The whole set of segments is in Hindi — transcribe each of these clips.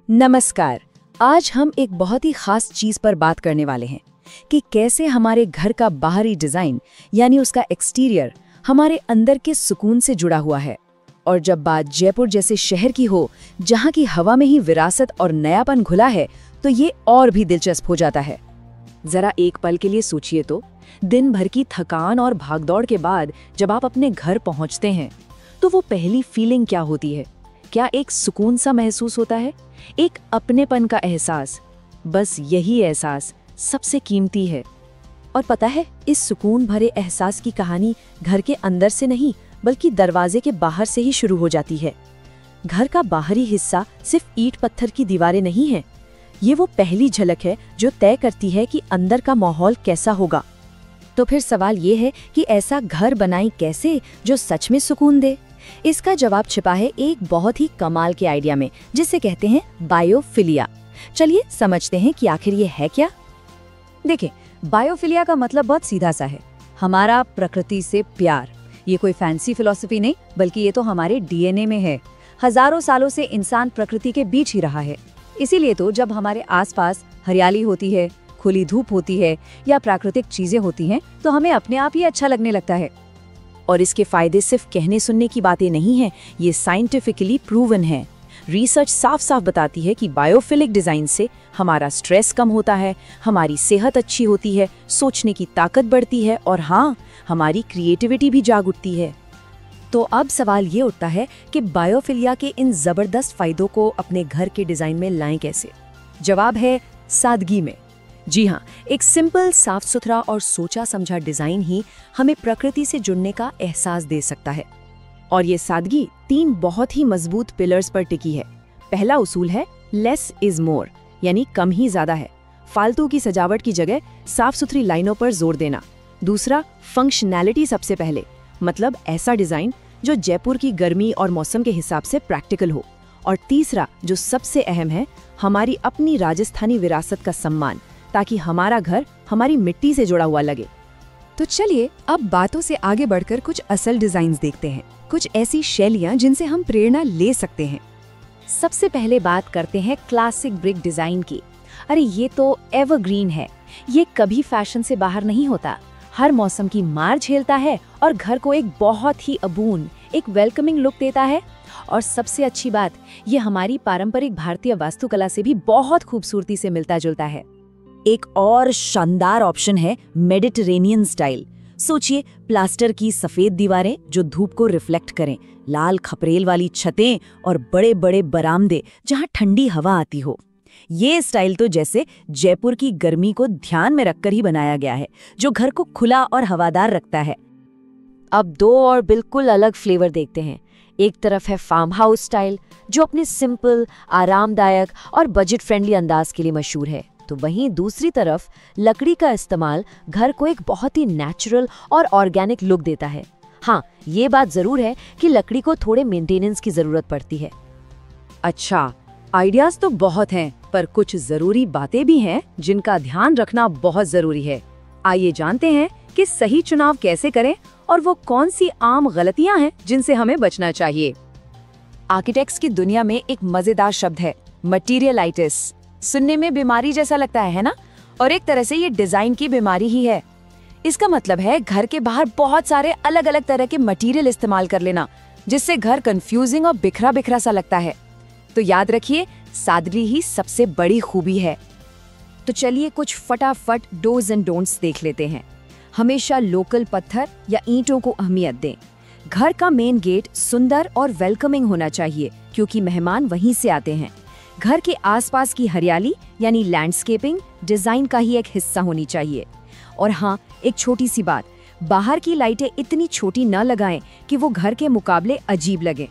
नमस्कार। आज हम एक बहुत ही खास चीज पर बात करने वाले हैं कि कैसे हमारे घर का बाहरी डिजाइन यानी उसका एक्सटीरियर हमारे अंदर के सुकून से जुड़ा हुआ है। और जब बात जयपुर जैसे शहर की हो, जहां की हवा में ही विरासत और नयापन घुला है, तो ये और भी दिलचस्प हो जाता है। जरा एक पल के लिए सोचिए तो, दिन भर की थकान और भागदौड़ के बाद जब आप अपने घर पहुंचते हैं तो वो पहली फीलिंग क्या होती है? क्या एक सुकून सा महसूस होता है, एक अपनेपन का एहसास? बस यही एहसास सबसे कीमती है। और पता है, इस सुकून भरे एहसास की कहानी घर के अंदर से नहीं बल्कि दरवाजे के बाहर से ही शुरू हो जाती है। घर का बाहरी हिस्सा सिर्फ ईंट पत्थर की दीवारें नहीं है, ये वो पहली झलक है जो तय करती है कि अंदर का माहौल कैसा होगा। तो फिर सवाल ये है कि ऐसा घर बनाएं कैसे जो सच में सुकून दे? इसका जवाब छिपा है एक बहुत ही कमाल के आइडिया में, जिसे कहते हैं बायोफिलिया। चलिए समझते हैं कि आखिर ये है क्या। देखिए, बायोफिलिया का मतलब बहुत सीधा सा है, हमारा प्रकृति से प्यार। ये कोई फैंसी फिलॉसफी नहीं, बल्कि ये तो हमारे डीएनए में है। हजारों सालों से इंसान प्रकृति के बीच ही रहा है। इसीलिए तो जब हमारे आसपास हरियाली होती है, खुली धूप होती है या प्राकृतिक चीजें होती हैं, तो हमें अपने आप ही अच्छा लगने लगता है। और इसके फायदे सिर्फ कहने सुनने की बातें नहीं हैं, ये साइंटिफिकली प्रूवन है। रिसर्च साफ साफ बताती है कि बायोफिलिक डिजाइन से हमारा स्ट्रेस कम होता है, हमारी सेहत अच्छी होती है, सोचने की ताकत बढ़ती है और हाँ, हमारी क्रिएटिविटी भी जाग उठती है। तो अब सवाल ये उठता है कि बायोफिलिया के इन जबरदस्त फायदों को अपने घर के डिजाइन में लाएं कैसे? जवाब है सादगी में। जी हाँ, एक सिंपल, साफ सुथरा और सोचा समझा डिजाइन ही हमें प्रकृति से जुड़ने का एहसास दे सकता है। और ये सादगी 3 बहुत ही मजबूत पिलर्स पर टिकी है। पहला उसूल है लेस इज मोर, यानी कम ही ज्यादा है। फालतू की सजावट की जगह साफ सुथरी लाइनों पर जोर देना। दूसरा, फंक्शनैलिटी सबसे पहले, मतलब ऐसा डिजाइन जो जयपुर की गर्मी और मौसम के हिसाब से प्रैक्टिकल हो। और तीसरा, जो सबसे अहम है, हमारी अपनी राजस्थानी विरासत का सम्मान, ताकि हमारा घर हमारी मिट्टी से जुड़ा हुआ लगे। तो चलिए अब बातों से आगे बढ़कर कुछ असल डिजाइन्स देखते हैं, कुछ ऐसी शैलियां जिनसे हम प्रेरणा ले सकते हैं। सबसे पहले बात करते हैं क्लासिक ब्रिक डिजाइन की। अरे ये तो एवरग्रीन है, ये कभी फैशन से बाहर नहीं होता, हर मौसम की मार झेलता है और घर को एक बहुत ही अबून, एक वेलकमिंग लुक देता है। और सबसे अच्छी बात, ये हमारी पारंपरिक भारतीय वास्तुकला से भी बहुत खूबसूरती से मिलता जुलता है। एक और शानदार ऑप्शन है मेडिटेरेनियन स्टाइल। सोचिए, प्लास्टर की सफेद दीवारें जो धूप को रिफ्लेक्ट करें, लाल खपरेल वाली छतें और बड़े बड़े बरामदे जहां ठंडी हवा आती हो। ये स्टाइल तो जैसे जयपुर की गर्मी को ध्यान में रखकर ही बनाया गया है, जो घर को खुला और हवादार रखता है। अब 2 और बिल्कुल अलग फ्लेवर देखते हैं। एक तरफ है फार्म हाउस स्टाइल, जो अपने सिंपल, आरामदायक और बजट फ्रेंडली अंदाज के लिए मशहूर है। तो वहीं दूसरी तरफ लकड़ी का इस्तेमाल घर को एक बहुत ही नेचुरल और ऑर्गेनिक लुक देता है। हाँ, ये बात जरूर है कि लकड़ी को थोड़े मेंटेनेंस की जरूरत पड़ती है। अच्छा, आइडियाज तो बहुत हैं, पर कुछ जरूरी बातें भी हैं जिनका ध्यान रखना बहुत जरूरी है। आइए जानते हैं कि सही चुनाव कैसे करें और वो कौन सी आम गलतियां हैं जिनसे हमें बचना चाहिए। आर्किटेक्ट्स की दुनिया में एक मजेदार शब्द है मटीरियलाइटिस। सुनने में बीमारी जैसा लगता है ना? और एक तरह से ये डिजाइन की बीमारी ही है। इसका मतलब है घर के बाहर बहुत सारे अलग अलग तरह के मटेरियल इस्तेमाल कर लेना, जिससे घर कंफ्यूजिंग और बिखरा बिखरा सा लगता है। तो याद रखिए, सादगी ही सबसे बड़ी खूबी है। तो चलिए कुछ फटाफट डोज एंड डोंट्स देख लेते हैं। हमेशा लोकल पत्थर या ईंटों को अहमियत दें। घर का मेन गेट सुंदर और वेलकमिंग होना चाहिए, क्योंकि मेहमान वहीं से आते हैं। घर के आसपास की हरियाली यानी लैंडस्केपिंग डिजाइन का ही एक हिस्सा होनी चाहिए। और हाँ, एक छोटी सी बात, बाहर की लाइटें इतनी छोटी न लगाएं कि वो घर के मुकाबले अजीब लगे।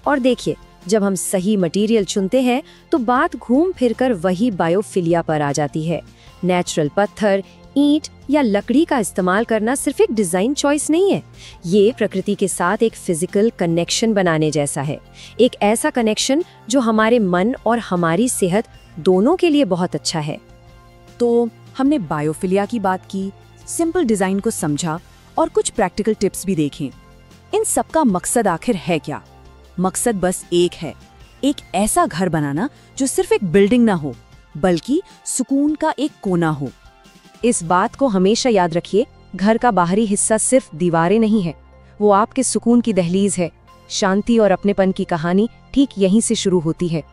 और देखिए, जब हम सही मटेरियल चुनते हैं तो बात घूम फिरकर वही बायोफिलिया पर आ जाती है। नेचुरल पत्थर, ईंट या लकड़ी का इस्तेमाल करना सिर्फ एक डिजाइन चॉइस नहीं है, ये प्रकृति के साथ एक फिजिकल कनेक्शन बनाने जैसा है। एक ऐसा कनेक्शन जो हमारे मन और हमारी सेहत दोनों के लिए बहुत अच्छा है। तो हमने बायोफिलिया की बात की, सिंपल डिजाइन को समझा और कुछ प्रैक्टिकल टिप्स भी देखें। इन सबका मकसद आखिर है क्या? मकसद बस एक है, एक ऐसा घर बनाना जो सिर्फ एक बिल्डिंग ना हो, बल्कि सुकून का एक कोना हो। इस बात को हमेशा याद रखिए, घर का बाहरी हिस्सा सिर्फ दीवारें नहीं है, वो आपके सुकून की दहलीज है। शांति और अपनेपन की कहानी ठीक यहीं से शुरू होती है।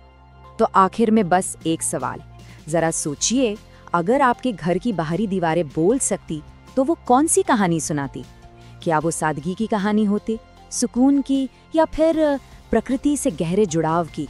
तो आखिर में बस एक सवाल, जरा सोचिए, अगर आपके घर की बाहरी दीवारें बोल सकती तो वो कौन सी कहानी सुनाती? क्या वो सादगी की कहानी होती, सुकून की, या फिर प्रकृति से गहरे जुड़ाव की?